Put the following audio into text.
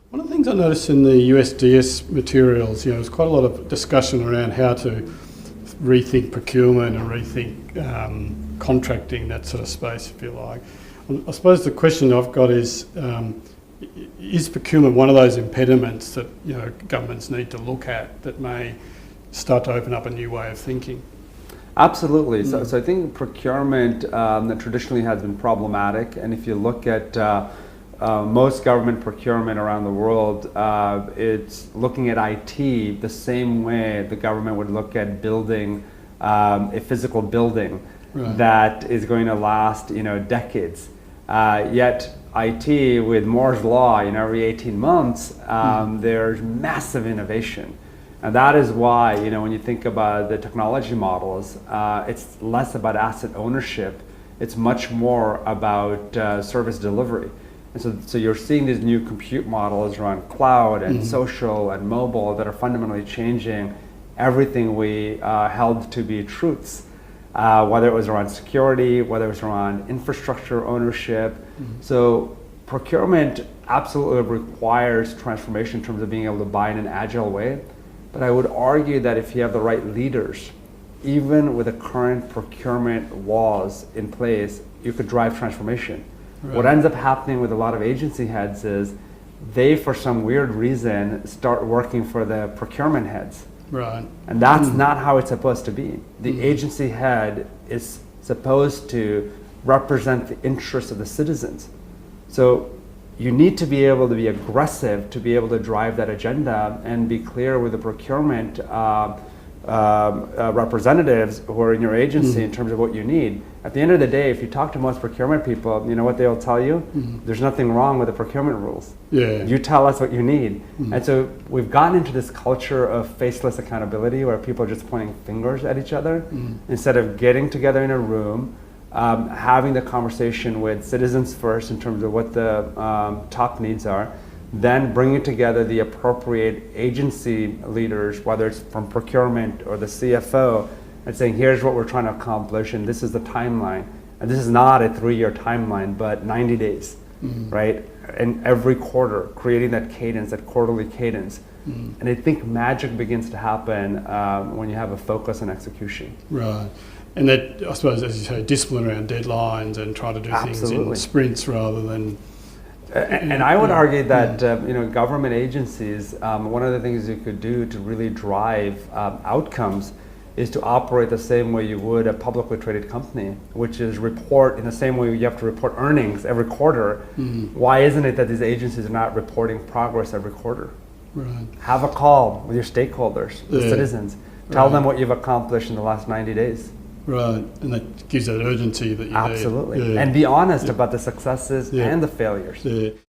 One of the things I noticed in the USDS materials, there's quite a lot of discussion around how to rethink procurement and rethink contracting, that sort of space, if you like. I suppose the question I've got is procurement one of those impediments that governments need to look at that may start to open up a new way of thinking? Absolutely. So I think procurement that traditionally has been problematic, and if you look at most government procurement around the world, it's looking at IT the same way the government would look at building a physical building that is going to last decades. Yet IT, with Moore's law, every 18 months, there's massive innovation. And that is why, when you think about the technology models, it's less about asset ownership. It's much more about service delivery. And so you're seeing these new compute models around cloud and social and mobile that are fundamentally changing everything we held to be truths, whether it was around security, whether it was around infrastructure ownership. So procurement absolutely requires transformation in terms of being able to buy in an agile way. But I would argue that if you have the right leaders, even with the current procurement laws in place, you could drive transformation. What ends up happening with a lot of agency heads is they, for some weird reason, start working for the procurement heads. And that's not how it's supposed to be. The agency head is supposed to represent the interests of the citizens. So you need to be able to be aggressive to be able to drive that agenda and be clear with the procurement representatives who are in your agency in terms of what you need. At the end of the day, if you talk to most procurement people, you know what they'll tell you? There's nothing wrong with the procurement rules. You tell us what you need. And so we've gotten into this culture of faceless accountability where people are just pointing fingers at each other instead of getting together in a room, having the conversation with citizens first in terms of what the top needs are, then bringing together the appropriate agency leaders, whether it's from procurement or the CFO, and saying, here's what we're trying to accomplish, and this is the timeline. And this is not a 3-year timeline, but 90 days, right? And every quarter, creating that cadence, that quarterly cadence. And I think magic begins to happen when you have a focus on execution. And that, I suppose, as you say, discipline around deadlines and try to do things in sprints rather than... And I would argue that government agencies, one of the things you could do to really drive outcomes is to operate the same way you would a publicly traded company, which is report in the same way you have to report earnings every quarter. Why isn't it that these agencies are not reporting progress every quarter? Have a call with your stakeholders, the citizens. Tell them what you've accomplished in the last 90 days. And that gives that urgency that you need. Absolutely. And be honest about the successes and the failures.